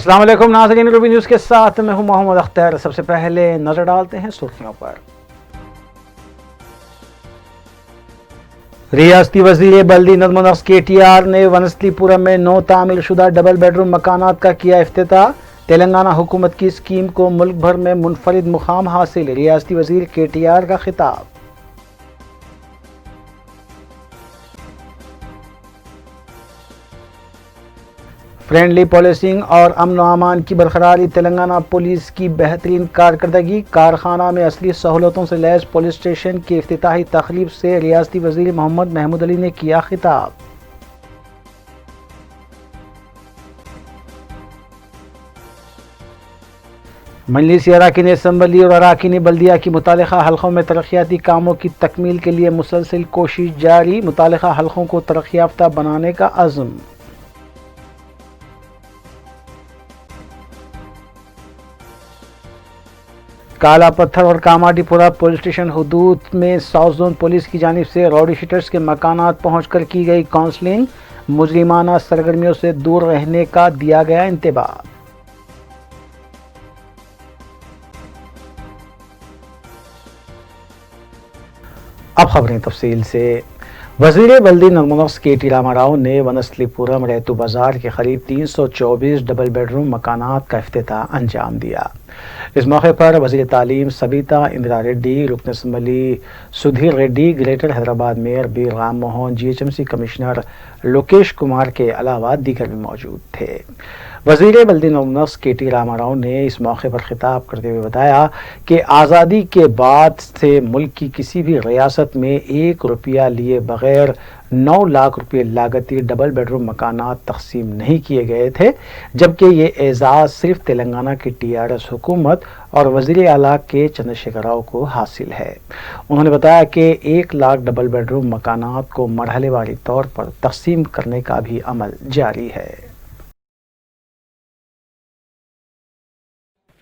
अस्सलाम वालेकुम नाज़रीन, रूबी न्यूज़ के साथ मैं हूं मोहम्मद अख्तर। सबसे पहले नजर डालते हैं सुर्खियों पर। रियासती वज़ीर बल्दी नज़्म व नस्क़ KTR ने वनस्लीपुरम में 9 तामीर शुदा डबल बेडरूम मकानात का किया इफ्तिताह। तेलंगाना हुकूमत की स्कीम को मुल्क भर में मुनफरिद मुकाम हासिल, रियासती वज़ीर KTR का खिताब। फ्रेंडली पॉलिसिंग और अमन अमान की बरकरारी, तेलंगाना पुलिस की बेहतरीन कारकर्दगी। कारखाना में असली सहूलतों से लैस पुलिस स्टेशन की इफ्तिताही तकरीब से रियासती वज़ीर मोहम्मद महमूद अली ने किया खिताब। मजलिस अराकीन असम्बली और अराकीन बल्दिया की मुतालिका हल्कों में तरक्याती कामों की तकमील के लिए मुसलसल कोशिश जारी, मुतालिका हल्कों को तरक्की याफ्ता बनाने का अज़्म। काला पत्थर और कामाडीपुरा पुलिस स्टेशन हुदूद में साउथ जोन पुलिस की जानिब से रॉडी शीटर्स के मकानात पहुंचकर की गई काउंसलिंग, मुजरिमाना सरगर्मियों से दूर रहने का दिया गया इंतबाह। अब खबरें तफसील से। वज़ीर बल्दी नज़्म व नस्क़ KT रामाराव ने वनस्लीपुरम रैतू बाजार के करीब 324 डबल बेडरूम मकानात का इफ्तिताह अंजाम दिया। इस मौके पर वज़ीर तालीम सबिता इंदिरा रेड्डी, रुकन assembly Sudhir Reddy, greater Hyderabad mayor B Ram Mohan, GHMC commissioner Lokesh Kumar के अलावा दीगर भी मौजूद थे। वज़ीर बल्दी नज़्म व नस्क़ KT रामाराव ने इस मौके पर खिताब करते हुए बताया कि आज़ादी के बाद से मुल्क की किसी भी रियासत में 1 रुपया लिए बगैर 9 लाख रुपये लागती डबल बेडरूम मकानात तकसीम नहीं किए गए थे, जबकि ये एजाज़ सिर्फ तेलंगाना की TRS हुकूमत और वज़ीर आला के चंद्रशेखर राव को हासिल है। उन्होंने बताया कि 1 लाख डबल बेडरूम मकानात को मरहलेवारी तौर पर तकसीम करने का भी अमल जारी है।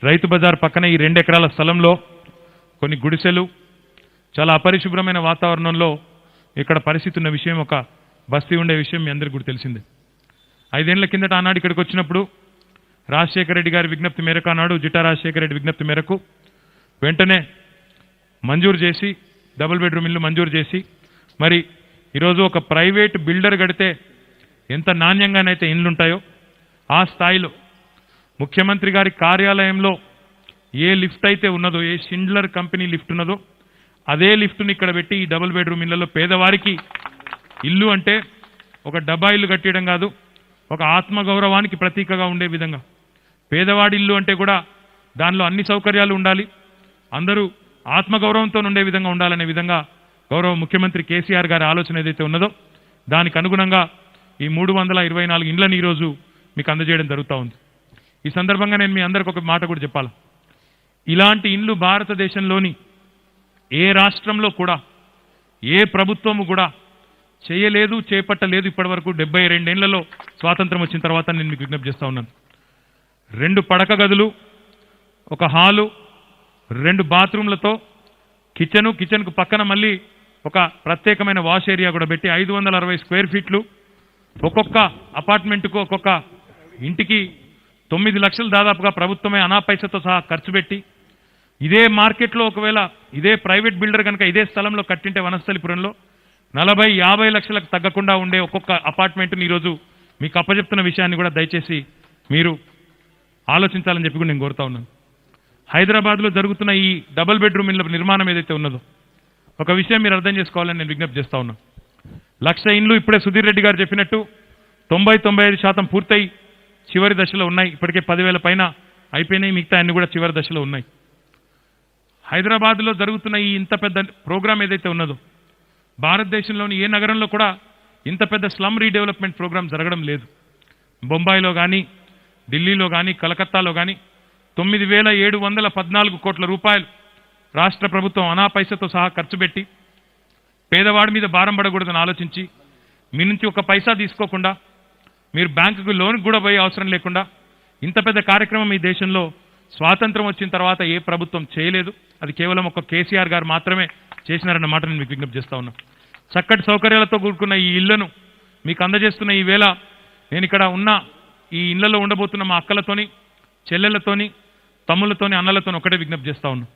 రైతు బజార్ పక్కన ఈ 2 ఎకరాల స్థలంలో కొన్ని గుడిసెలు, చాలా అపరిశుభ్రమైన వాతావరణంలో ఇక్కడ పరిస్థితి ఉన్న విషయం, ఒక బస్తీ ఉండే విషయం మీ అందరికీ కూడా తెలిసిందే. 5 ఏళ్ల కిందట ఆనాడు ఇక్కడికి వచ్చినప్పుడు రాజశేఖర రెడ్డి గారి విజ్ఞప్తి మేరకు, ఆనాడు జిట్టా రాజశేఖర రెడ్డి విజ్ఞప్తి మేరకు వెంటనే మంజూరు చేసి డబుల్ బెడ్రూమ్ ఇల్లు మంజూరు చేసి, మరి ఈరోజు ఒక ప్రైవేట్ బిల్డర్ కడితే ఎంత నాణ్యంగానైతే ఇండ్లు ఉంటాయో ఆ స్థాయిలో ముఖ్యమంత్రి గారి కార్యాలయంలో ఏ లిఫ్ట్ అయితే ఉన్నదో, ఏ షిండ్లర్ కంపెనీ లిఫ్ట్ ఉన్నదో అదే లిఫ్ట్ని ఇక్కడ పెట్టి ఈ డబుల్ బెడ్రూమ్ ఇళ్లలో పేదవారికి ఇల్లు అంటే ఒక డబ్బా ఇల్లు కట్టడం కాదు, ఒక ఆత్మగౌరవానికి ప్రతీకగా ఉండే విధంగా పేదవాడి ఇల్లు అంటే కూడా దానిలో అన్ని సౌకర్యాలు ఉండాలి, అందరూ ఆత్మగౌరవంతో ఉండే విధంగా ఉండాలనే విధంగా గౌరవ ముఖ్యమంత్రి కేసీఆర్ గారి ఆలోచన ఏదైతే ఉన్నదో దానికి అనుగుణంగా ఈ 324 ఇండ్లను ఈరోజు మీకు అందజేయడం జరుగుతూ ఉంది. ఈ సందర్భంగా నేను మీ అందరికి ఒక మాట కూడా చెప్పాలి. ఇలాంటి ఇండ్లు భారతదేశంలోని ఏ రాష్ట్రంలో కూడా ఏ ప్రభుత్వము కూడా చేయలేదు, చేపట్టలేదు ఇప్పటివరకు. 72 ఏళ్లలో స్వాతంత్రం వచ్చిన తర్వాత నేను మీకు విజ్ఞప్తి చేస్తూ ఉన్నాను. 2 పడక గదులు, ఒక హాలు, 2 బాత్రూమ్లతో కిచెన్కు పక్కన మళ్ళీ ఒక ప్రత్యేకమైన వాష్ ఏరియా కూడా పెట్టి 560 స్క్వేర్ ఫీట్లు, ఒక్కొక్క అపార్ట్మెంట్కు ఒక్కొక్క ఇంటికి 9 లక్షలు దాదాపుగా ప్రభుత్వమే అనాపైసతో సహా ఖర్చు పెట్టి, ఇదే మార్కెట్లో ఒకవేళ ఇదే ప్రైవేట్ బిల్డర్ కనుక ఇదే స్థలంలో కట్టింటే వనస్థలిపురంలో 40-50 లక్షలకు తగ్గకుండా ఉండే ఒక్కొక్క అపార్ట్మెంట్ని ఈరోజు మీకు అప్పచెప్తున్న విషయాన్ని కూడా దయచేసి మీరు ఆలోచించాలని చెప్పి కూడా నేను కోరుతా ఉన్నాను. హైదరాబాద్లో జరుగుతున్న ఈ డబుల్ బెడ్రూమ్ ఇళ్ళ నిర్మాణం ఏదైతే ఉన్నదో ఒక విషయం మీరు అర్థం చేసుకోవాలని నేను విజ్ఞప్తి చేస్తా ఉన్నాను. 1,00,000 ఇండ్లు ఇప్పుడే సుధీర్ రెడ్డి గారు చెప్పినట్టు 90-95% పూర్తయి చివరి దశలో ఉన్నాయి. ఇప్పటికే 10,000 పైన అయిపోయినాయి, మిగతా అన్ని కూడా చివరి దశలో ఉన్నాయి. హైదరాబాద్లో జరుగుతున్న ఈ ఇంత పెద్ద ప్రోగ్రాం ఏదైతే ఉన్నదో భారతదేశంలోని ఏ నగరంలో కూడా ఇంత పెద్ద స్లమ్ రీడెవలప్మెంట్ ప్రోగ్రాం జరగడం లేదు. బొంబాయిలో కానీ, ఢిల్లీలో కానీ, కలకత్తాలో కానీ 9,714 కోట్ల రూపాయలు రాష్ట్ర ప్రభుత్వం అనాపైసతో సహా ఖర్చు పెట్టి పేదవాడి మీద భారం పడకూడదని ఆలోచించి మీ నుంచి ఒక పైసా తీసుకోకుండా, మీరు బ్యాంకుకు లోన్ కూడా పోయే అవసరం లేకుండా ఇంత పెద్ద కార్యక్రమం ఈ దేశంలో స్వాతంత్రం వచ్చిన తర్వాత ఏ ప్రభుత్వం చేయలేదు. అది కేవలం ఒక కేసీఆర్ గారు మాత్రమే చేసినారన్న మాట నేను మీకు విజ్ఞప్తి చేస్తా ఉన్నా. చక్కటి సౌకర్యాలతో కూడుకున్న ఈ ఇళ్లను మీకు అందజేస్తున్న ఈ వేళ నేను ఇక్కడ ఉన్న ఈ ఇళ్లలో ఉండబోతున్న మా అక్కలతోని, చెల్లెళ్లతోని, తమ్ముళ్ళతోని, అన్నలతోని ఒకటే విజ్ఞప్తి చేస్తా ఉన్నాం.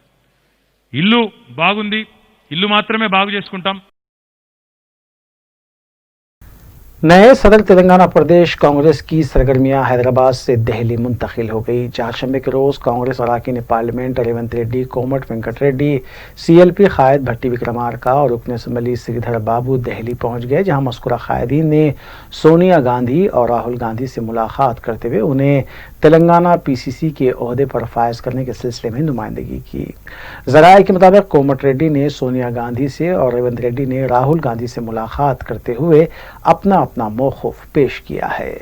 ఇల్లు బాగుంది, ఇల్లు మాత్రమే బాగు చేసుకుంటాం. नए सदर तेलंगाना प्रदेश कांग्रेस की सरगर्मियां हैदराबाद से दिल्ली मुंतकिल हो गई। चारशंबे के रोज कांग्रेस अराकीन पार्लियामेंट रेवंत रेड्डी, कोमट वेंकट रेड्डी, सीएलपी कायद भट्टी विक्रमार्का और रुकन असम्बली श्रीधर बाबू दिल्ली पहुंच गए, जहां मस्कुरा कायदीन ने सोनिया गांधी और राहुल गांधी से मुलाकात करते हुए उन्हें तेलंगाना पीसीसी के ओहदे पर फायज करने के सिलसिले में नुमाइंदगी की। जराये के मुताबिक कोमट रेड्डी ने सोनिया गांधी से और रेवंत रेड्डी ने राहुल गांधी से मुलाकात करते हुए अपना मौक़िफ़ पेश किया है।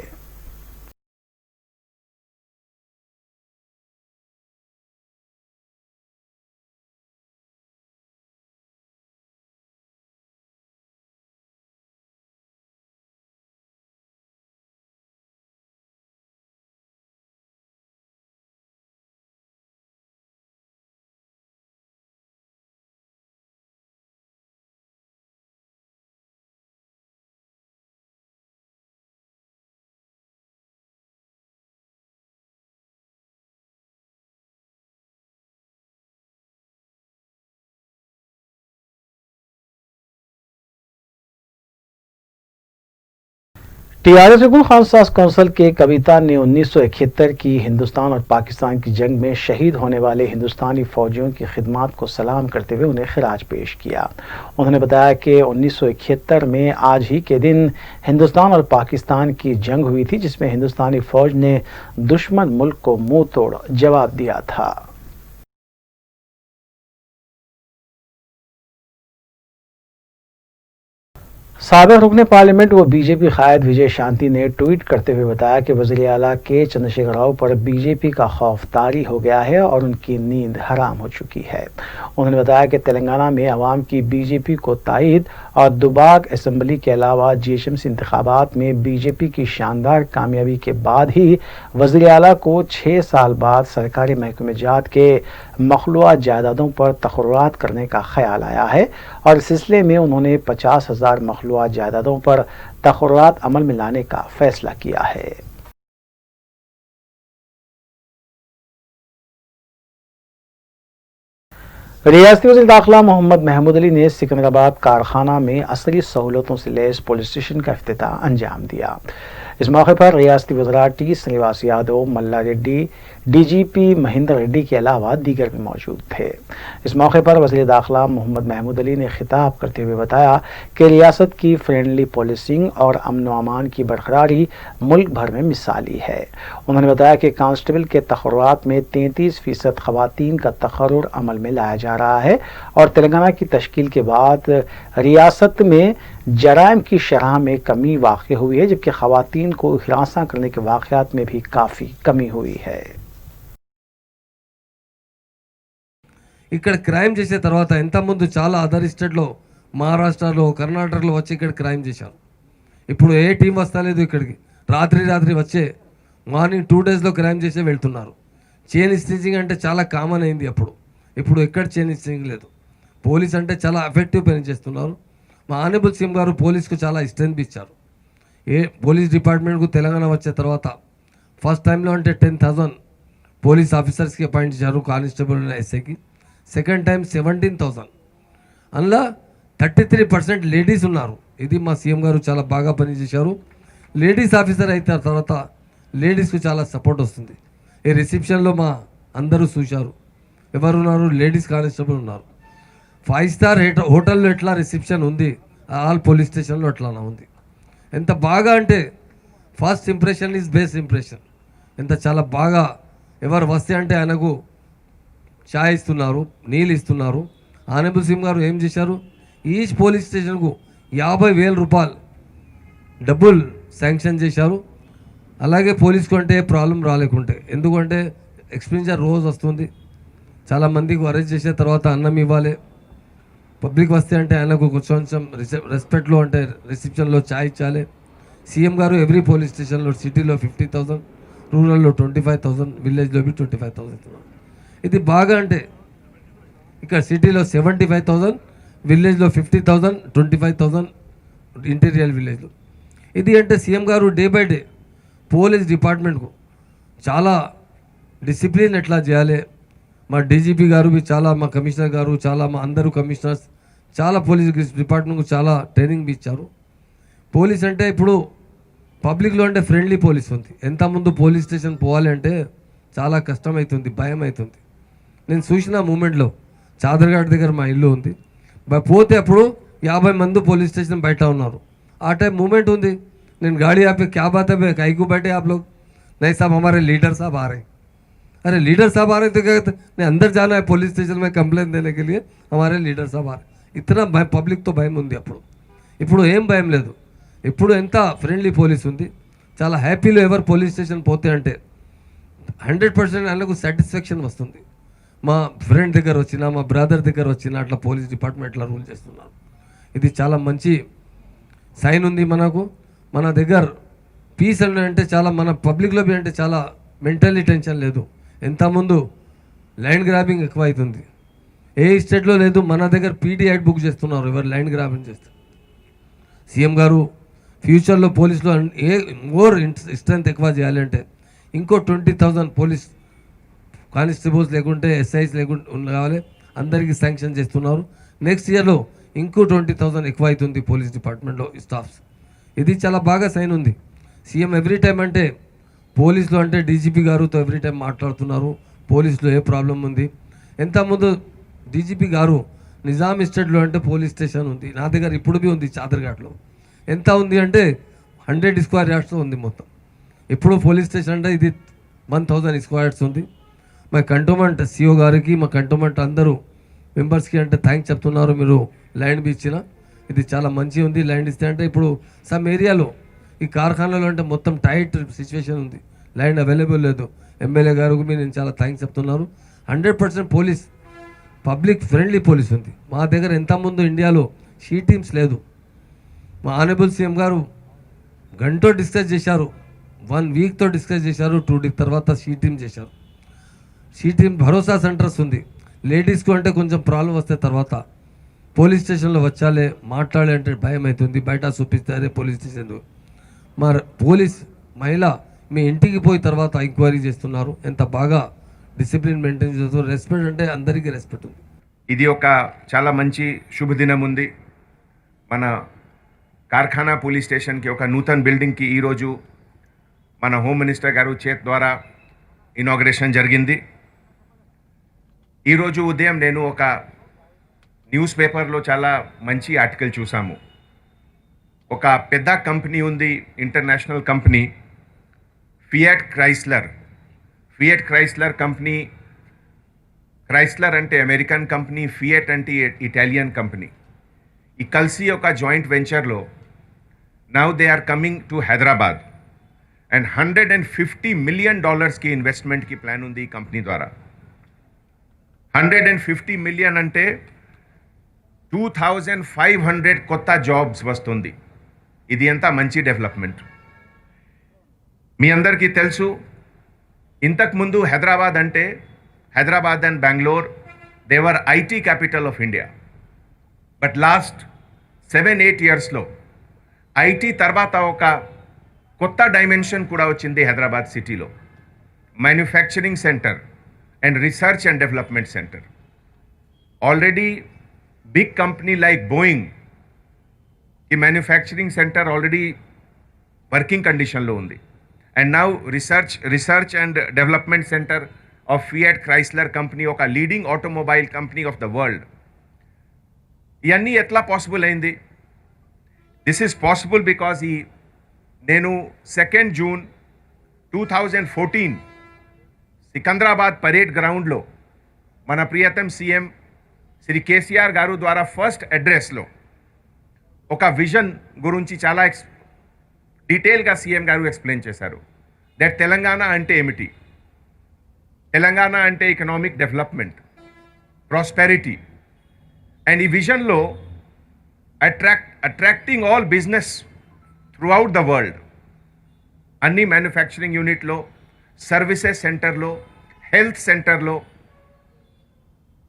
टीआरएस रुकन खास कौंसल के कविता ने 1971 की हिंदुस्तान और पाकिस्तान की जंग में शहीद होने वाले हिंदुस्तानी फौजियों की खिदमत को सलाम करते हुए उन्हें खिराज पेश किया। उन्होंने बताया कि 1971 में आज ही के दिन हिंदुस्तान और पाकिस्तान की जंग हुई थी, जिसमें हिंदुस्तानी फौज ने दुश्मन मुल्क को मुंह तोड़ जवाब दिया था। साबिक रुकन पार्लियामेंट व बीजेपी कायद विजय शांति ने ट्वीट करते हुए बताया कि वज़ीर आला के चंद्रशेखर राव पर बीजेपी का खौफ तारी हो गया है और उनकी नींद हराम हो चुकी है। उन्होंने बताया कि तेलंगाना में अवाम की बीजेपी को तायद और दुबाग असम्बली के अलावा जीएचएमसी इंतखाबात में बीजेपी की शानदार कामयाबी के बाद ही वज़ीर आला को 6 साल बाद सरकारी महकमे जात के मखलूआ जायदादों पर तकर्रुरात करने का ख्याल आया है और इस सिलसिले में उन्होंने 50,000 मखलूआ जायदादों पर तकर्रुरात अमल में लाने का फैसला किया है। रियासती वज़ीर दाखिला मोहम्मद महमूद अली ने सिकंदराबाद कारखाना में असरी सहूलतों से लैस पुलिस स्टेशन का इफ्तिताह अंजाम दिया। इस मौके पर रियासती वज़रा टी श्रीनिवास यादव, मल्ला रेड्डी, डीजीपी महेंद्र रेड्डी के अलावा दीगर भी मौजूद थे। इस मौके पर वज़ीर दाखिला मोहम्मद महमूद अली ने खिताब करते हुए बताया कि रियासत की फ्रेंडली पॉलिसिंग और अमन व अमान की बरकरारी मुल्क भर में मिसाली है। उन्होंने बताया कि कांस्टेबल के तकर्रुरात में 33% खवातीन का तकर्रुर अमल में लाया जा रहा है और तेलंगाना की तश्कील के बाद रियासत में जराइम की शरह में कमी वाक़ हुई है, जबकि खवातीन को हिरासा करने के वाक़यात में भी काफ़ी कमी हुई है। ఇక్కడ క్రైమ్ చేసే తర్వాత ఇంతకుముందు చాలా అదర్ స్టేట్లో మహారాష్ట్రలో, కర్ణాటకలో వచ్చి ఇక్కడ క్రైమ్ చేశారు. ఇప్పుడు ఏ టీం వస్తలేదు ఇక్కడికి. రాత్రి వచ్చే మార్నింగ్ 2 డేస్లో క్రైమ్ చేసే వెళ్తున్నారు. చైన్ స్టిచింగ్ అంటే చాలా కామన్ అయింది అప్పుడు. ఇప్పుడు ఎక్కడ చైన్ స్టిచింగ్ లేదు. పోలీస్ అంటే చాలా ఎఫెక్టివ్ పని చేస్తున్నారు. మా ఆనరబుల్ సీఎం గారు పోలీస్కు చాలా స్ట్రెంత్ ఇచ్చారు. పోలీస్ డిపార్ట్మెంట్కు తెలంగాణ వచ్చే తర్వాత ఫస్ట్ టైంలో అంటే 10,000 పోలీస్ ఆఫీసర్స్కి అపాయింట్ చేశారు, కానిస్టేబుల్ ఎస్ఐకి. Second time 17,000. అందులో 33% లేడీస్ ఉన్నారు. ఇది మా సీఎం గారు చాలా బాగా పనిచేశారు. లేడీస్ ఆఫీసర్ అయిన తర్వాత లేడీస్కు చాలా సపోర్ట్ వస్తుంది. ఈ రిసెప్షన్లో మా అందరూ చూశారు. ఎవరున్నారు? లేడీస్ కానిస్టేబుల్ ఉన్నారు. 5 స్టార్ హోటల్లో ఎట్లా రిసెప్షన్ ఉంది, ఆల్ పోలీస్ స్టేషన్లో అట్లానే ఉంది. ఎంత బాగా అంటే first impression is best impression. ఎంత చాలా బాగా ఎవరు వస్తే అంటే ఆయనకు చాయ్ ఇస్తున్నారు, నీళ్ళు ఇస్తున్నారు. ఆనరబుల్ సీఎం గారు ఏం చేశారు? ఈచ్ పోలీస్ స్టేషన్కు 50,000 రూపాయలు డబ్బులు శాంక్షన్ చేశారు. అలాగే పోలీస్కు అంటే ప్రాబ్లం రాలేకుంటే, ఎందుకంటే ఎక్స్పెండిచర్ రోజు వస్తుంది. చాలామందికి అరెస్ట్ చేసిన తర్వాత అన్నం ఇవ్వాలి. పబ్లిక్ వస్తే అంటే ఆయనకు కొంచెం రెస్పెక్ట్లో అంటే రిసెప్షన్లో చాయ్ ఇచ్చాలి. సీఎం గారు ఎవ్రీ పోలీస్ స్టేషన్లో సిటీలో 50,000, రూరల్లో 25,000, విలేజ్లో 25,000. ఇది బాగా అంటే ఇక్కడ సిటీలో 75,000, విలేజ్లో 50,000, 25,000 ఇంటీరియర్ విలేజ్లో. ఇది అంటే సీఎం గారు డే బై డే పోలీస్ డిపార్ట్మెంట్కు చాలా డిసిప్లిన్ ఎట్లా చేయాలి, మా డీజీపీ గారు చాలా, మా కమిషనర్ గారు చాలా, మా అందరూ కమిషనర్స్ చాలా పోలీస్ డిపార్ట్మెంట్కు చాలా ట్రైనింగ్ ఇచ్చారు. పోలీస్ అంటే ఇప్పుడు పబ్లిక్లో అంటే ఫ్రెండ్లీ పోలీస్ ఉంది. ఎంత ముందు పోలీస్ స్టేషన్ పోవాలి అంటే చాలా కష్టమవుతుంది, భయం అవుతుంది. నేను చూసిన మూమెంట్లో చాదర్ఘాట్ దగ్గర మా ఇల్లు ఉంది, పోతే అప్పుడు 50 మంది పోలీస్ స్టేషన్ బయట ఉన్నారు. ఆ टाइम मूवमेंट होती, నేను गाड़ी यहाँ पे क्या बात है, कहीं को बैठे आप लोग, नहीं साहब हमारे लीडर साहब आ रहे हैं. अरे लीडर साहब आ रहे तो क्या कहते, नहीं अंदर जाना है पुलिस स्टेशन में कंप्लेंट देने के लिए, हमारे लीडर साहब आ रहे. इतना భయం, పబ్లిక్తో భయం ఉంది అప్పుడు. ఇప్పుడు ఏం భయం లేదు, ఇప్పుడు ఎంత ఫ్రెండ్లీ పోలీస్ ఉంది. చాలా హ్యాపీలో ఎవరు పోలీస్ స్టేషన్ పోతే అంటే 100% వాళ్ళకు సాటిస్ఫాక్షన్ వస్తుంది. మా ఫ్రెండ్ దగ్గర వచ్చినా, మా బ్రదర్ దగ్గర వచ్చినా అట్లా పోలీస్ డిపార్ట్మెంట్ అట్లా రూల్ చేస్తున్నారు. ఇది చాలా మంచి సైన్ ఉంది మనకు. మన దగ్గర పీస్ అంటే చాలా, మన పబ్లిక్లో అంటే చాలా మెంటల్లీ టెన్షన్ లేదు. ఎంత ముందు లైన్ గ్రాబింగ్ ఎక్కువ అవుతుంది, ఏ స్టేట్లో లేదు. మన దగ్గర పీటీ యాక్ట్ బుక్ చేస్తున్నారు ఎవరు లైన్ గ్రాబింగ్ చేస్తారు. సీఎం గారు ఫ్యూచర్లో పోలీసులో మోర్ స్ట్రెంత్ ఎక్కువ చేయాలంటే ఇంకో 20,000 పోలీస్ కానిస్టేబుల్స్ లేకుంటే ఎస్ఐస్ లేకుంటే కావాలి, అందరికీ శాంక్షన్ చేస్తున్నారు. నెక్స్ట్ ఇయర్లో ఇంకో 20,000 ఎక్కువ అవుతుంది పోలీస్ డిపార్ట్మెంట్లో స్టాఫ్స్. ఇది చాలా బాగా సైన్ ఉంది. సీఎం ఎవ్రీ టైం అంటే పోలీసులో అంటే డీజీపీ గారుతో ఎవ్రీ టైం మాట్లాడుతున్నారు, పోలీసులో ఏ ప్రాబ్లం ఉంది. ఎంత ముందు డీజీపీ గారు నిజాం ఎస్టేట్లో అంటే పోలీస్ స్టేషన్ ఉంది, నా దగ్గర ఇప్పుడు బి ఉంది చాదర్ఘాట్లో. ఎంత ఉంది అంటే 100 స్క్వేర్ యార్డ్స్లో ఉంది మొత్తం. ఇప్పుడు పోలీస్ స్టేషన్ అంటే ఇది 1000 స్క్వేర్ యార్డ్స్ ఉంది. మా కంటోన్మెంట్ సిఓ గారికి, మా కంటోన్మెంట్ అందరూ మెంబర్స్కి అంటే థ్యాంక్స్ చెప్తున్నారు, మీరు ల్యాండ్ బి ఇచ్చిన. ఇది చాలా మంచి ఉంది ల్యాండ్ ఇస్తే. అంటే ఇప్పుడు సమ్ ఏరియాలో ఈ కార్ఖానాలో అంటే మొత్తం టైట్ సిచ్యువేషన్ ఉంది, ల్యాండ్ అవైలబుల్ లేదు. ఎమ్మెల్యే గారికి నేను చాలా థ్యాంక్స్ చెప్తున్నారు. 100% పోలీస్ పబ్లిక్ ఫ్రెండ్లీ పోలీస్ ఉంది. మా దగ్గర ఎంత ముందు ఇండియాలో షీ టీమ్స్ లేదు. మా ఆనరబుల్ సీఎం గారు గంటో డిస్కస్ చేశారు, 1 వీక్తో డిస్కస్ చేశారు, 2 వీక్ తర్వాత షీ టీమ్ చేశారు. షీ టీమ్ భరోసా సెంటర్స్ ఉంది. లేడీస్కు అంటే కొంచెం ప్రాబ్లం వస్తే తర్వాత పోలీస్ స్టేషన్లో వచ్చాలే మాట్లాడే అంటే భయం అవుతుంది, బయట చూపిస్తారే పోలీస్ స్టేషన్. మరి పోలీస్ మహిళ మీ ఇంటికి పోయి తర్వాత ఎంక్వైరీ చేస్తున్నారు, ఎంత బాగా డిసిప్లిన్ మెయింటైన్ చేస్తున్నారు. రెస్పెక్ట్ అంటే అందరికీ రెస్పెక్ట్ ఉంది. ఇది ఒక చాలా మంచి శుభదినం ఉంది. మన కార్ఖానా పోలీస్ స్టేషన్కి ఒక నూతన బిల్డింగ్కి ఈరోజు మన హోమ్ మినిస్టర్ గారు చేతి ద్వారా ఇనాగ్రేషన్ జరిగింది. ఈరోజు ఉదయం నేను ఒక న్యూస్ పేపర్లో చాలా మంచి ఆర్టికల్ చూసాము. ఒక పెద్ద కంపెనీ ఉంది, international company, Fiat Chrysler company. Chrysler అంటే అమెరికన్ కంపెనీ, ఫియట్ అంటే ఇటాలియన్ కంపెనీ. ఈ కలిసి ఒక జాయింట్ వెంచర్లో now they are coming to Hyderabad and $150 million కి ఇన్వెస్ట్మెంట్కి ప్లాన్ ఉంది ఈ కంపెనీ ద్వారా. 150 మిలియన్ అంటే 2500 కొత్త జాబ్స్ వస్తుంది. ఇది ఎంత మంచి డెవలప్మెంట్. మీ అందరికీ తెలుసు, ఇంతకుముందు Hyderabad and Bengaluru they were IT capital of India. But last 7-8 ఇయర్స్లో ఐటీ తర్వాత ఒక కొత్త డైమెన్షన్ కూడా వచ్చింది హైదరాబాద్ సిటీలో, manufacturing centre and research and development centre. Already big company like Boeing ఈ మ్యానుఫ్యాక్చరింగ్ సెంటర్ ఆల్రెడీ వర్కింగ్ కండిషన్లో ఉంది. And now research and development centre of Fiat Chrysler company, ఒక leading automobile company of the world. ఇవన్నీ ఎట్లా possible అయింది? This is possible because నేను 2 June 2014 Secunderabad parade గ్రౌండ్లో మన ప్రియతమ సీఎం శ్రీ కేసీఆర్ గారు ద్వారా ఫస్ట్ అడ్రస్లో ఒక విజన్ గురించి చాలా డీటెయిల్గా సీఎం గారు ఎక్స్ప్లెయిన్ చేశారు. దట్ తెలంగాణ అంటే ఏమిటి, తెలంగాణ అంటే ఎకనామిక్ డెవలప్మెంట్, ప్రాస్పెరిటీ. అండ్ ఈ విజన్లో attracting all business throughout the world, అన్ని మ్యానుఫ్యాక్చరింగ్ యూనిట్లో, సర్వీసెస్ సెంటర్లో, హెల్త్ సెంటర్లో,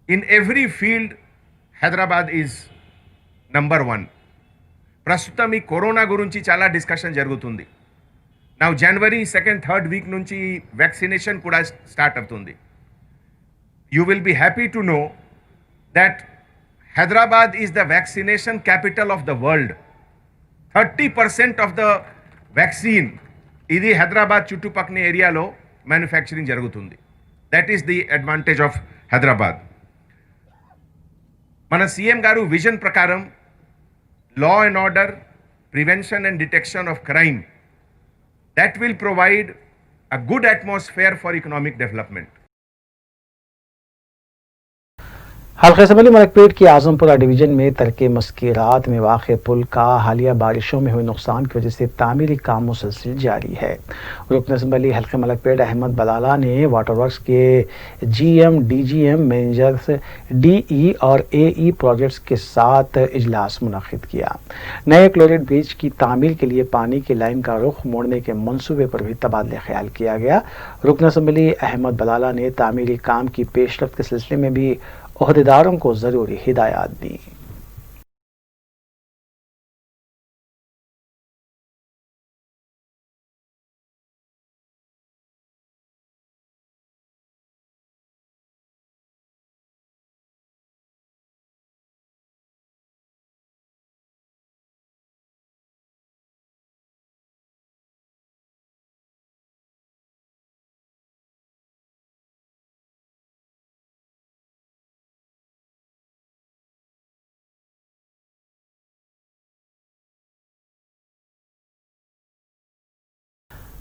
in every field Hyderabad is number 1. ప్రస్తుతం ఈ కరోనా గురించి చాలా డిస్కషన్ జరుగుతుంది. Now January 2nd, 3rd week nunchi vaccination kuda start avutundi. You will be happy to know that Hyderabad is the vaccination capital of the world. 30% of the vaccine idi Hyderabad chuttupakni area lo manufacturing jarugutundi. That is the advantage of Hyderabad. Mana CM garu vision prakaram law and order, prevention and detection of crime, that will provide a good atmosphere for economic development. हल्के समली मलकपेट की Azampura division में तरके मस्कीरात में वाक़ पुल का हालिया बारिशों में हुए नुकसान की वजह से तामीरी काम मुसलसिल जारी है। रुकन असम्बली हल्के मलकपेट अहमद बलाला ने वाटर वर्क्स के GM, DGM, मैनेजर्स, DE और AE प्रोजेक्ट्स के साथ इजलास मुनक़िद किया। नए क्लोरेट ब्रिज की तामीर के लिए पानी की लाइन का रुख मोड़ने के मनसूबे पर भी तबादला ख्याल किया गया। रुकन असम्बली अहमद बलाला ने तामीरी काम की पेशरफ्त के सिलसिले में भी ओहदेदारों को जरूरी हिदायत दी।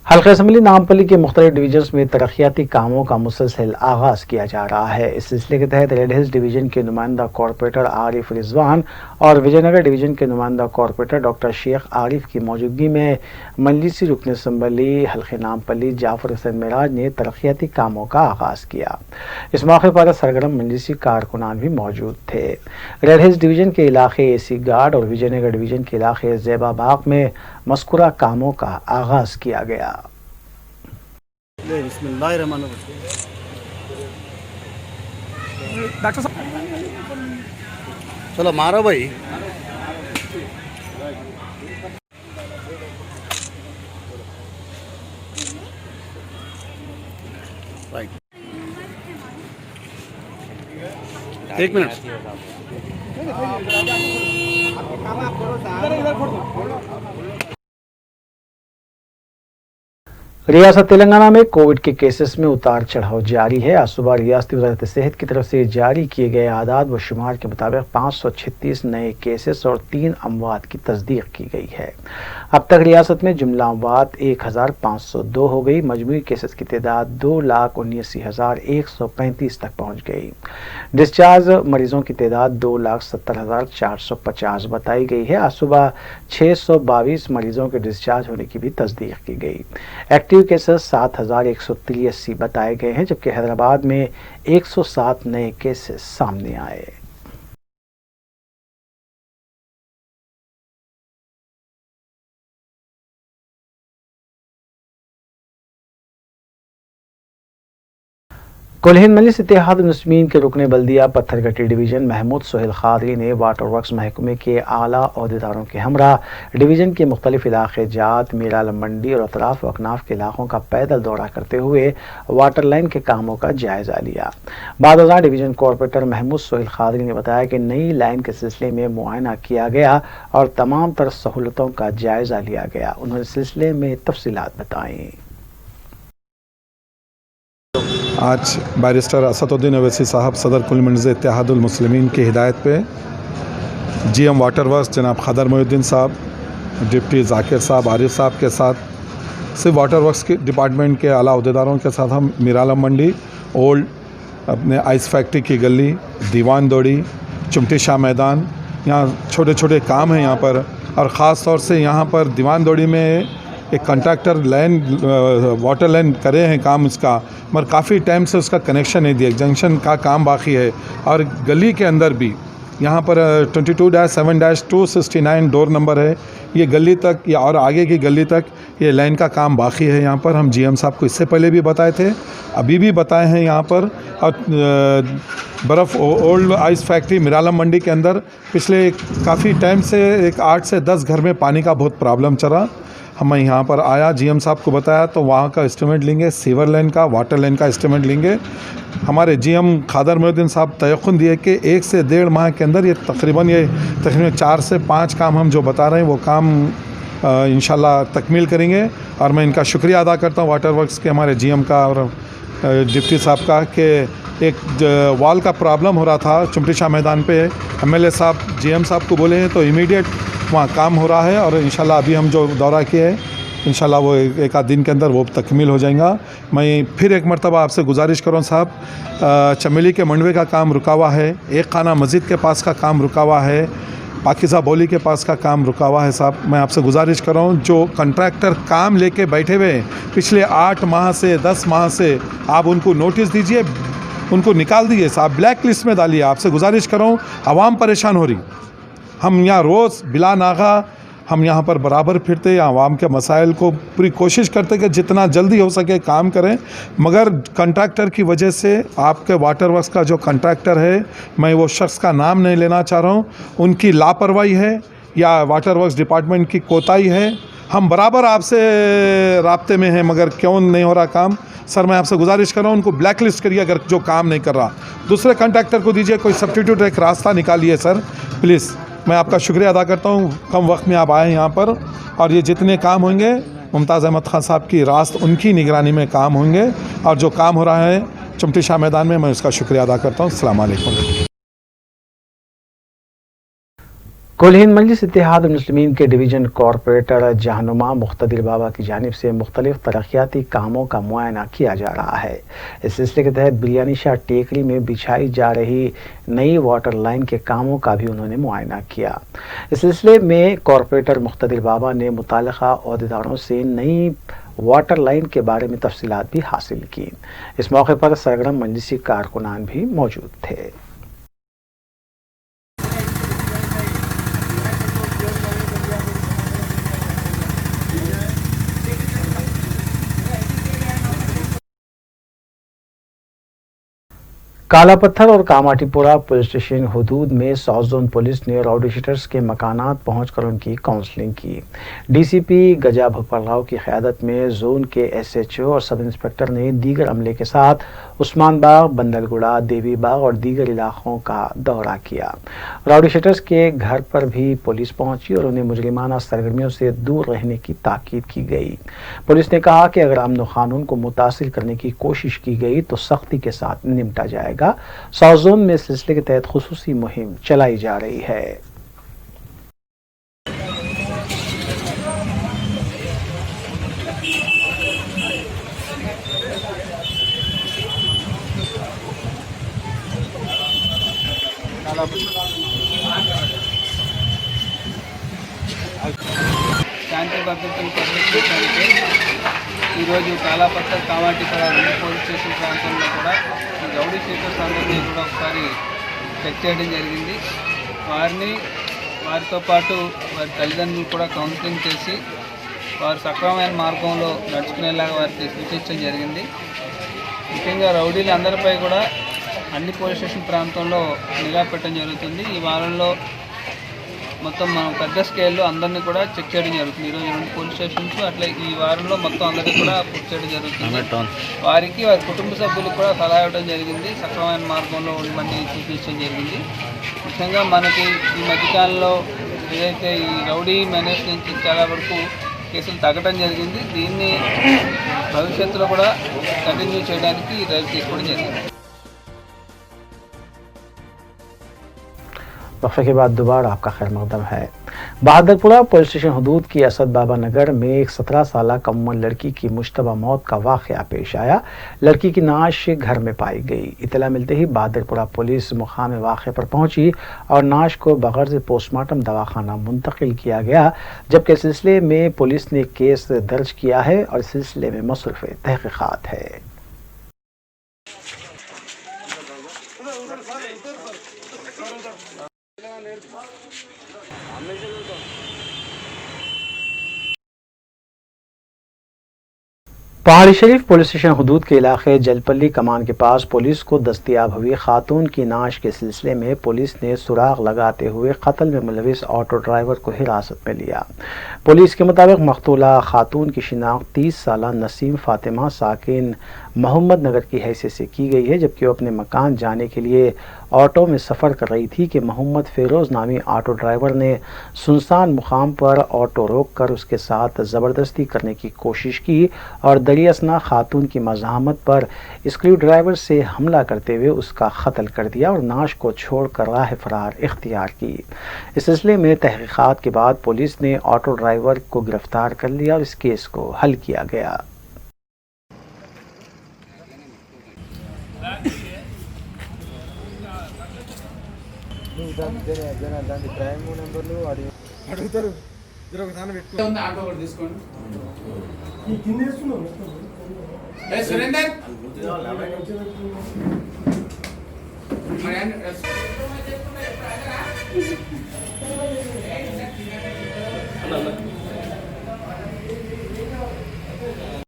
हल्का असम्बली नामपल्ली के मुख्तलिफ डिवीजन्स में तरक्याती कामों का मुसलसल आगाज़ किया जा रहा है। इस सिलसिले के तहत रेड हिल्स डिवीजन के नुमाइंदा कॉरपोरेटर आरिफ रिजवान और विजयनगर डिवीजन के नुमाइंदा कॉरपोरेटर डॉक्टर शेख आरिफ की मौजूदगी में मजलिसी रुकन असम्बली हल्के नामपल्ली जाफर हुसैन मिराज ने तरक्याती कामों का आगाज़ किया। इस मौके पर सरगर्म मजलिसी कारकुनान भी मौजूद थे। रेड हिल्स डिवीजन के इलाके AC गार्ड और विजयनगर डिवीजन के इलाके ज़ेबाबाग में मज़कूरा कामों का आगाज़ किया गया। डॉक्टर साहब चलो मारो भाई। राइट, एक मिनट। रियासत तेलंगाना में कोविड के केसेस में उतार चढ़ाव जारी है। आज सुबह रियासती वज़ारत सेहत की तरफ से जारी किए गए आदाद व शुमार के मुताबिक 536 नए केसेस और 3 अमवात की तस्दीक की गई है। अब तक रियासत में जुमला अमवात 1502 हो गई। मजमूई केसेस की तादाद 2,79,135 तक पहुँच गई। डिस्चार्ज मरीजों की तादाद 2,70,450 बताई गई है। आज सुबह 622 मरीजों के डिस्चार्ज होने की भी तस्दीक की गई। एक्टिव केसेस 7,183 बताए गए हैं, जबकि हैदराबाद में 107 नए केसेस सामने आए। कुल हिंद मजलिस इत्तेहाद मुस्लिमीन के रुकने बल्दिया पत्थरगट्टी डिवीजन महमूद सोहेल खादरी ने वाटर वर्क्स महकमे के आला अहदेदारों के हमरा डिवीजन के मुख्तलिफ इलाके जात, मीरालम मंडी और अतराफ व अकनाफ के इलाकों का पैदल दौरा करते हुए वाटर लाइन के कामों का जायजा लिया। बादशाह डिवीजन कॉरपोरेटर महमूद सोहेल खादरी ने बताया कि नई लाइन के सिलसिले में मुआयना किया गया और तमाम तर सहूलतों का जायजा लिया गया। उन्होंने इस सिलसिले में तफसीलात बताई। आज बैरिस्टर असदुद्दीन अवैसी साहब सदर कुल मंडल इत्तेहादुल मुस्लिमीन की हिदायत पे GM वाटर वर्क्स जनाब खदर मोहुद्दीन साहब, डिप्टी जाकिर साहब, आरिफ साहब के साथ सिर्फ वाटर वर्क्स के डिपार्टमेंट के आला अहदेदारों के साथ हम मीरालम मंडी, ओल्ड अपने आइस फैक्ट्री की गली, दीवान दौड़ी, चुमटी शाह मैदान, यहाँ छोटे छोटे काम हैं यहाँ पर। और ख़ास तौर से यहाँ पर दीवान दौड़ी में एक कंट्रैक्टर लाइन वाटर लाइन करे हैं काम इसका, मगर काफ़ी टाइम से उसका कनेक्शन नहीं दिया। जंक्शन का काम बाकी है। और गली के अंदर भी यहाँ पर 22-7-269 डोर नंबर है, ये गली तक या और आगे की गली तक ये लाइन का काम बाकी है। यहाँ पर हम GM साहब को इससे पहले भी बताए थे, अभी भी बताए हैं यहाँ पर। और बर्फ़ ओल्ड आइस फैक्ट्री मीरालम मंडी के अंदर पिछले काफ़ी टाइम से एक 8 से 10 घर में पानी का बहुत प्रॉब्लम चला। मैं यहाँ पर आया, जीएम साहब को बताया तो वहाँ का एस्टिमेट लेंगे, सीवर लाइन का, वाटर लाइन का एस्टिमेट लेंगे। हमारे जीएम खादर मोहुद्दीन साहब तयक़ुन दिए कि 1 से 1.5 माह के अंदर ये तकरीबन 4 से 5 काम हम जो बता रहे हैं वो काम इंशाल्लाह तकमील करेंगे। और मैं इनका शुक्रिया अदा करता हूँ वाटर वर्क्स के, हमारे जीएम का और डिप्टी साहब का, कि एक वॉल का प्रॉब्लम हो रहा था चिमटी शाह मैदान पे। एमएलए साहब जीएम साहब को बोले हैं तो इमीडिएट वहाँ काम हो रहा है, और इंशाल्लाह अभी हम जो दौरा किए हैं इंशाल्लाह वो एक आध दिन के अंदर वो तकमील हो जाएगा। मैं फिर एक मरतबा आपसे गुजारिश करूँ साहब, चमेली के मंडवे का काम रुका हुआ है, एक खाना मस्जिद के पास का काम रुका हुआ है, पाकिज़ा बोली के पास का काम रुका हुआ है। साहब मैं आपसे गुजारिश कर रहा हूँ, जो कंट्रैक्टर काम लेके बैठे हुए हैं पिछले 8 माह से 10 माह से, आप उनको नोटिस दीजिए, उनको निकाल दीजिए साहब, ब्लैक लिस्ट में डालिए। आपसे गुजारिश कर रहा हूँ, आवाम परेशान हो रही। हम यहाँ रोज़ बिला नागा हम यहाँ पर बराबर फिरते हैं, आवाम के मसाइल को पूरी कोशिश करते कि जितना जल्दी हो सके काम करें, मगर कंट्रैक्टर की वजह से, आपके वाटर वर्क्स का जो कंट्रैक्टर है, मैं वो शख्स का नाम नहीं लेना चाह रहा हूँ, उनकी लापरवाही है या वाटर वर्क्स डिपार्टमेंट की कोताही है। हम बराबर आपसे राब्ते में हैं, मगर क्यों नहीं हो रहा काम? सर मैं आपसे गुजारिश कर रहा हूँ, उनको ब्लैक लिस्ट करिए अगर जो काम नहीं कर रहा, दूसरे कंट्रैक्टर को दीजिए, कोई सब्स्टिट्यूट एक रास्ता निकालिए सर प्लीज़। मैं आपका शुक्रिया अदा करता हूँ, कम वक्त में आप आए यहाँ पर, और ये जितने काम होंगे मुमताज़ अहमद खान साहब की रास्त उनकी निगरानी में काम होंगे, और जो काम हो रहा है चिमटी शाह मैदान में मैं उसका शुक्रिया अदा करता हूँ। अस्सलाम वालेकुम। कुल हिंद मजलिस इत्तेहाद मुस्लिमीन के डिवीज़न कॉरपोरेटर जहानुमा मुख्तदिर बाबा की जानिब से मुख्तलिफ तरक्याती कामों का मुआयना किया जा रहा है। इस सिलसिले के तहत बिरयानी शाह टेकरी में बिछाई जा रही नई वाटर लाइन के कामों का भी उन्होंने मुआयना किया। इस सिलसिले में कॉरपोरेटर मुख्तदिर बाबा ने मुताल्लिका अहदेदारों से नई वाटर लाइन के बारे में तफसीलात भी हासिल की। इस मौके पर सरगर्म मजलिसी कारकुनान भी मौजूद थे। काला पत्थर और कामाटीपुरा पुलिस स्टेशन हुदूद में साउथ जोन पुलिस ने राउडी शीटर्स के मकानात पहुंचकर उनकी काउंसलिंग की। डीसीपी गजा भुप्पल की क़यादत में जोन के एसएचओ और सब इंस्पेक्टर ने दीगर अमले के साथ उस्मान बाग, बंदरगुड़ा, देवी बाग और दीगर इलाकों का दौरा किया। राउडी शीटर्स के घर पर भी पुलिस पहुंची और उन्हें मुजरिमाना सरगर्मियों से दूर रहने की ताकीद की गई। पुलिस ने कहा कि अगर अमन कानून को मुतासिर करने की कोशिश की गई तो सख्ती के साथ निपटा जाएगा। साउथ जोन में इस सिलसिले के तहत खुसूसी मुहिम चलाई जा रही है। శాంతి భద్రతను పరిరక్షించడానికి ఈరోజు కాలాపత్ర కామాటిపడ పోలీస్ స్టేషన్ ప్రాంతంలో కూడా ఈ రౌడీ షీటర్స్ అందరినీ కూడా ఒకసారి చెక్ చేయడం జరిగింది. వారితో పాటు వారి తల్లిదండ్రులు కూడా కౌన్సిలింగ్ చేసి వారు సక్రమమైన మార్గంలో నడుచుకునేలాగా వారికి సూచించడం జరిగింది. ముఖ్యంగా రౌడీలు అందరిపై కూడా అన్ని పోలీస్ స్టేషన్ ప్రాంతంలో నిఘా పెట్టడం జరుగుతుంది. ఈ వారంలో మొత్తం మనం పెద్ద స్కేల్లో అందరినీ కూడా చెక్ చేయడం జరుగుతుంది. ఈరోజు 2 పోలీస్ స్టేషన్స్ అట్లా ఈ వారంలో మొత్తం అందరికీ కూడా చెక్ చేయడం జరుగుతుంది. వారికి వారి కుటుంబ సభ్యులకు కూడా సలహా ఇవ్వడం జరిగింది, సక్రమమైన మార్గంలో ఉండమని సూచించడం జరిగింది. ముఖ్యంగా మనకి ఈ మధ్యకాలంలో ఏదైతే ఈ రౌడీ మేనేజ్ నుంచి చాలా వరకు కేసులు తగ్గడం జరిగింది. దీన్ని భవిష్యత్తులో కూడా కంటిన్యూ చేయడానికి రైలు తీసుకోవడం జరిగింది. वक्फे के बाद दोबारा आपका खैर मकदम है। बहादुरपुरा पुलिस स्टेशन हदूद की असद बाबा नगर में एक 17 साल कम्मल लड़की की मुश्तबा मौत का वाक़या पेश आया। लड़की की नाश घर में पाई गई। इतला मिलते ही बहादुरपुरा पुलिस मुकाम वाक़े पर पहुंची और नाश को बगैर से पोस्टमार्टम दवाखाना मुंतकिल किया गया, जबकि इस सिलसिले में पुलिस ने केस दर्ज किया है और इस सिलसिले में मसरूफ़ तहक़ीक़ात है। पहाड़ी शरीफ पुलिस स्टेशन हदूद के इलाके जलपल्ली कमान के पास पुलिस को दस्तयाब हुई खातून की नाश के सिलसिले में पुलिस ने सुराग लगाते हुए कत्ल में मुलविस ऑटो ड्राइवर को हिरासत में लिया। पुलिस के मुताबिक मकतूला खातून की शिनाख्त 30 साला नसीम फातिमा साकिन मोहम्मद नगर की हैसियत से की गई है, जबकि वो अपने मकान जाने के लिए ऑटो में सफ़र कर रही थी कि मोहम्मद फ़िरोज़ नामी ऑटो ड्राइवर ने सुनसान मुकाम पर ऑटो रोककर उसके साथ ज़बरदस्ती करने की कोशिश की और दरियासना खातून की मज़ाहमत पर स्क्रू ड्राइवर से हमला करते हुए उसका कत्ल कर दिया और नाश को छोड़कर राह फरार इख्तियार की। इस सिलसिले में तहकीक़ात के बाद पुलिस ने ऑटो ड्राइवर को गिरफ्तार कर लिया और इस केस को हल किया गया।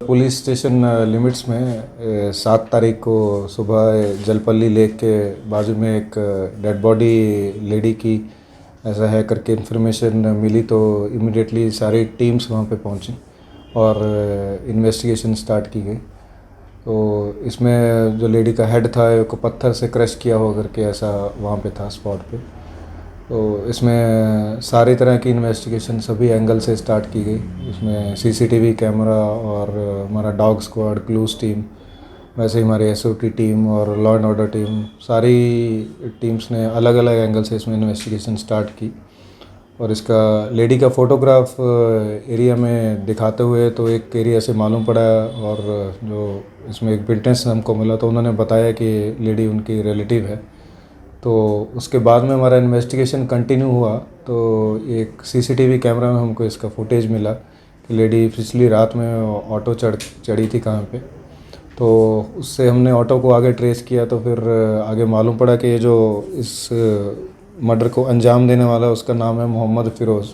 पुलिस स्टेशन लिमिट्स में 7 तारीख को सुबह जलपल्ली लेक के बाजू में एक डेड बॉडी लेडी की ऐसा है करके इन्फॉर्मेशन मिली, तो इमीडिएटली सारी टीम्स वहाँ पे पहुँची और इन्वेस्टिगेशन स्टार्ट की गई। तो इसमें जो लेडी का हेड था को पत्थर से क्रश किया हो करके ऐसा वहाँ पे था स्पॉट पे। तो इसमें सारी तरह की इन्वेस्टिगेशन सभी एंगल से स्टार्ट की गई। इसमें सीसीटीवी कैमरा और हमारा डॉग स्क्वाड, क्लूज टीम, वैसे ही हमारी एसओटी टीम और लॉ एंड ऑर्डर टीम, सारी टीम्स ने अलग अलग एंगल से इसमें इन्वेस्टिगेशन स्टार्ट की। और इसका लेडी का फ़ोटोग्राफ एरिया में दिखाते हुए तो एक एरिया से मालूम पड़ा, और जो इसमें एक विटनेस हमको मिला तो उन्होंने बताया कि लेडी उनकी रिलेटिव है। तो उसके बाद में हमारा इन्वेस्टिगेशन कंटिन्यू हुआ, तो एक सीसीटीवी कैमरा में हमको इसका फुटेज मिला कि लेडी पिछली रात में ऑटो चढ़ी थी कहाँ पे। तो उससे हमने ऑटो को आगे ट्रेस किया, तो फिर आगे मालूम पड़ा कि ये जो इस मर्डर को अंजाम देने वाला उसका नाम है मोहम्मद फ़िरोज़।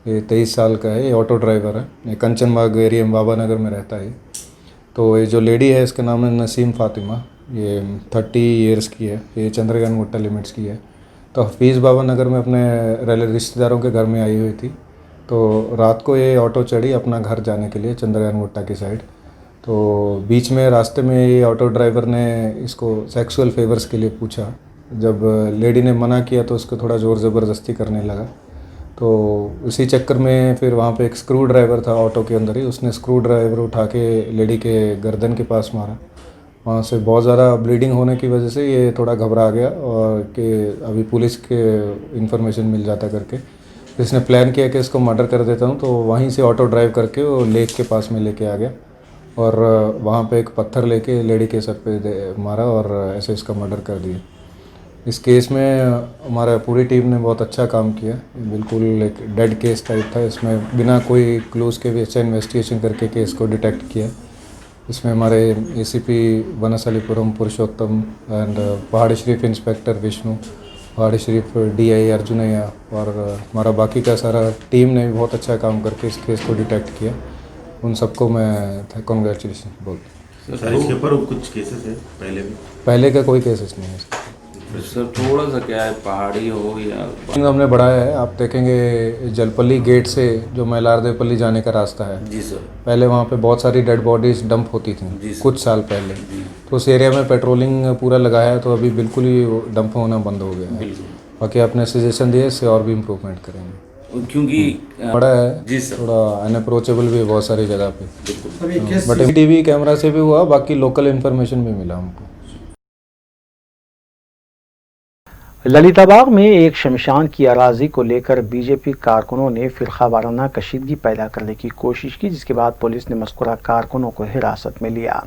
ये 23 साल का है, ये ऑटो ड्राइवर है, ये कंचनबाग एरिया में बाबा नगर में रहता है। तो ये जो लेडी है इसका नाम है नसीम फातिमा, ये 30 इयर्स की है, ये चंद्रगन गुट्टा लिमिट्स की है। तो हफीज़ बाबा नगर में अपने रिश्तेदारों के घर में आई हुई थी। तो रात को ये ऑटो चढ़ी अपना घर जाने के लिए चंद्रगन गुट्टा की साइड। तो बीच में रास्ते में ये ऑटो ड्राइवर ने इसको सेक्सुअल फेवर्स के लिए पूछा। जब लेडी ने मना किया तो उसको थोड़ा ज़ोर ज़बरदस्ती करने लगा। तो उसी चक्कर में फिर वहाँ पे एक स्क्रू ड्राइवर था ऑटो के अंदर ही, उसने स्क्रू ड्राइवर उठा के लेडी के गर्दन के पास मारा। वहाँ से बहुत ज़्यादा ब्लीडिंग होने की वजह से ये थोड़ा घबरा गया और कि अभी पुलिस के इन्फॉर्मेशन मिल जाता करके इसने प्लान किया कि इसको मर्डर कर देता हूँ। तो वहीं से ऑटो ड्राइव करके वो लेक के पास में लेके आ गया और वहाँ पे एक पत्थर लेके लेडी के सर पे मारा और ऐसे इसका मर्डर कर दिया। इस केस में हमारा पूरी टीम ने बहुत अच्छा काम किया। बिल्कुल एक डेड केस टाइप था, इसमें बिना कोई क्लूज़ के भी अच्छा इन्वेस्टिगेशन करके केस को डिटेक्ट किया। इसमें हमारे एसीपी वनस्थलीपुरम पुरुषोत्तम एंड पहाड़ी शरीफ इंस्पेक्टर विष्णु, पहाड़ी शरीफ डीआई अर्जुनैया और हमारा बाकी का सारा टीम ने भी बहुत अच्छा काम करके इस केस को डिटेक्ट किया। उन सबको मैं कॉन्ग्रेचुलेशन बोलता सर। इसके ऊपर कुछ केसेस है पहले का कोई केसेस नहीं है सर। थोड़ा सा क्या है, पहाड़ी हो या हमने बढ़ाया है। आप देखेंगे जलपल्ली गेट से जो मैलारदेवपल्ली जाने का रास्ता है जी सर, पहले वहाँ पे बहुत सारी डेड बॉडीज डंप होती थी कुछ साल पहले। तो उस एरिया में पेट्रोलिंग पूरा लगाया है, तो अभी बिल्कुल ही डंप होना बंद हो गया है। बाकी आपने सजेशन दिए, इससे और भी इम्प्रूवमेंट करेंगे क्योंकि बड़ा है जी सर, थोड़ा अनअप्रोचेबल भी है बहुत सारी जगह पे। बट टीवी कैमरा से भी हुआ, बाकी लोकल इन्फॉर्मेशन भी मिला हमको। ललिताबाग में एक शमशान की अराजी को लेकर बीजेपी कारकुनों ने फिरका वाराना कशीदगी पैदा करने की कोशिश की, जिसके बाद पुलिस ने मज़कूरा कारकुनों को हिरासत में लिया।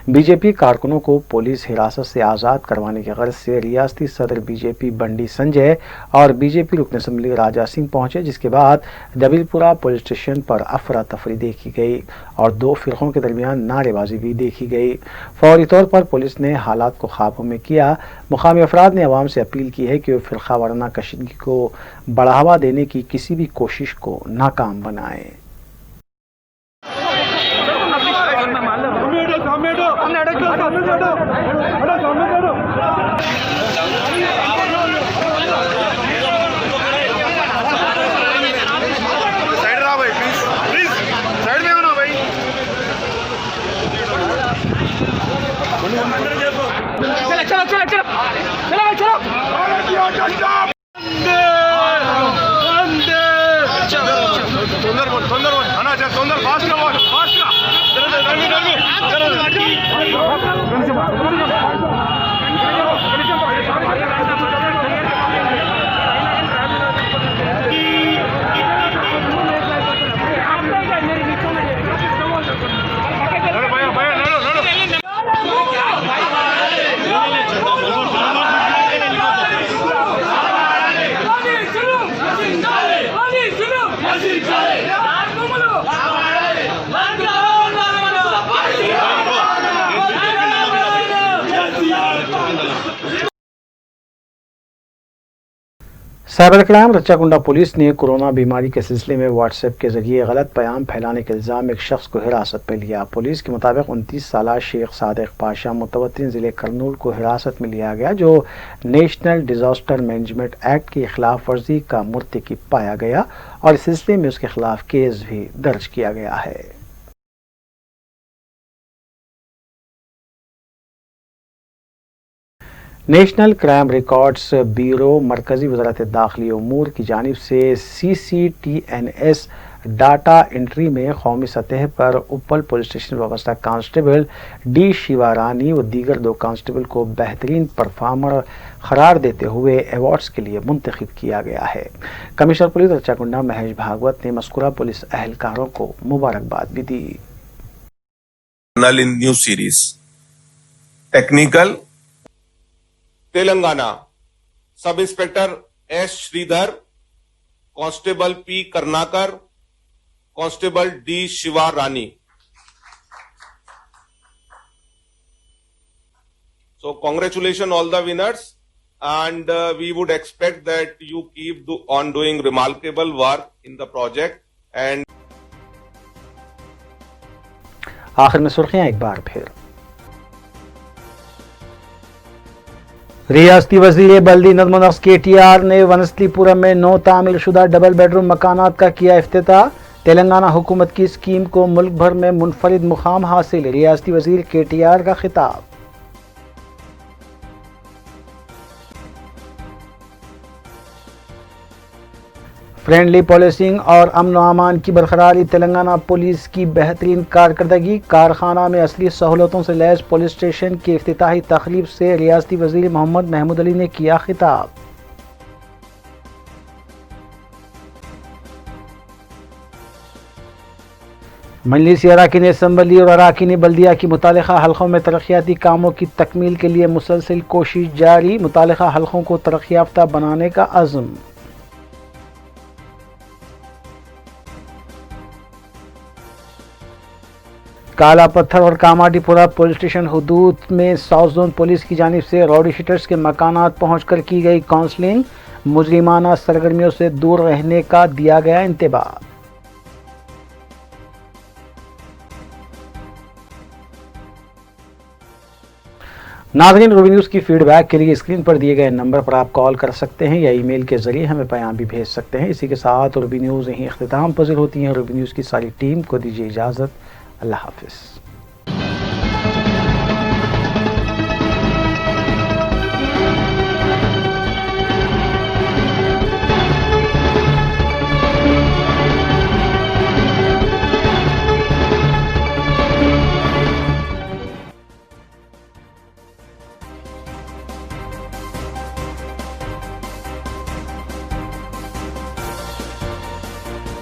बीजेपी कारकुनों को पुलिस हिरासत से आज़ाद करवाने की गर्ज से रियासती सदर बीजेपी बंडी संजय और बीजेपी रुकन असम्बली राजा सिंह पहुंचे, जिसके बाद दबिलपुरा पुलिस स्टेशन पर अफरा तफरी देखी गई और दो फिरकों के दरमियान नारेबाजी भी देखी गई। फौरी तौर पर पुलिस ने हालात को काबू में किया। मुकामी अफराद ने अवाम से अपील की है कि वो फिरका वाराना कशीदगी को बढ़ावा देने की किसी भी कोशिश को नाकाम बनाएं। साइबर क्राइम रच्चाकुंडा पुलिस ने कोरोना बीमारी के सिलसिले में व्हाट्सएप के जरिए गलत पैगाम फैलाने के इल्जाम में एक शख्स को हिरासत में लिया। पुलिस के मुताबिक 29 साला शेख सादिक पाशा मुतवत्तिन जिले करनूल को हिरासत में लिया गया, जो नेशनल डिजास्टर मैनेजमेंट एक्ट की खिलाफ वर्जी का मुर्तकिब पाया गया और इस सिलसिले में उसके खिलाफ केस भी दर्ज किया गया है। नेशनल क्राइम रिकॉर्ड्स ब्यूरो मरकजी वज़ारत दाखिली उमूर की जानिब से CCTNS डाटा एंट्री में कौमी सतह पर उपल पुलिस स्टेशन वाबस्ता कांस्टेबल D शिवारानी व दीगर 2 कांस्टेबल को बेहतरीन परफॉर्मर करार देते हुए अवार्ड्स के लिए मुंतखब किया गया है। कमिश्नर पुलिस रच्चाकुंडा महेश भागवत ने मज़कूरा पुलिस अहलकारों को मुबारकबाद भी दी। In new series technical Telangana sub inspector S Sridhar, constable P Karnakar, constable D Shiva Rani. So congratulations all the winners, and we would expect that you keep on doing remarkable work in the project. And आखिर में सुर्खियां एक बार फिर। रियासती वज़ीर बल्दी नज़्म व नक्श KTR ने वनस्लीपुरम में 9 तामीर शुदा डबल बेडरूम मकानात का किया इफ्तिताह। तेलंगाना हुकूमत की स्कीम को मुल्क भर में मुनफरिद मुकाम हासिल, रियासती वज़ीर KTR का खिताब। फ्रेंडली पॉलिसिंग और अमन व अमान की बरकरारी तेलंगाना पुलिस की बेहतरीन कारकर्दगी। कारखाना में असली सहूलतों से लैस पुलिस स्टेशन की इफ्तिताही तकरीब से रियासती वज़ीर मोहम्मद महमूद अली ने किया खिताब। मजलिस अराकीन असम्बली और अराकीन बल्दिया की मुतालिका हल्कों में तरक्याती कामों की तकमील के लिए मुसलसल कोशिश जारी, मुतालिका हल्कों को तरक्की याफ्ता बनाने का अज़्म। काला पत्थर और कामाडीपुरा पुलिस स्टेशन हुदूद में साउथ जोन पुलिस की जानिब से राउडी शीटर्स के मकानात पहुंचकर की गई काउंसलिंग, मुजरिमाना सरगर्मियों से दूर रहने का दिया गया इंतबाह। नाज़रीन, रूबी न्यूज़ की फीडबैक के लिए स्क्रीन पर दिए गए नंबर पर आप कॉल कर सकते हैं या ईमेल के जरिए हमें पैगाम भी भेज सकते हैं। इसी के साथ रूबी न्यूज़ यहीं इख्तिताम पज़ीर होती है। रूबी न्यूज़ की सारी टीम को दीजिए इजाज़त। अल्लाह हाफ़िज़।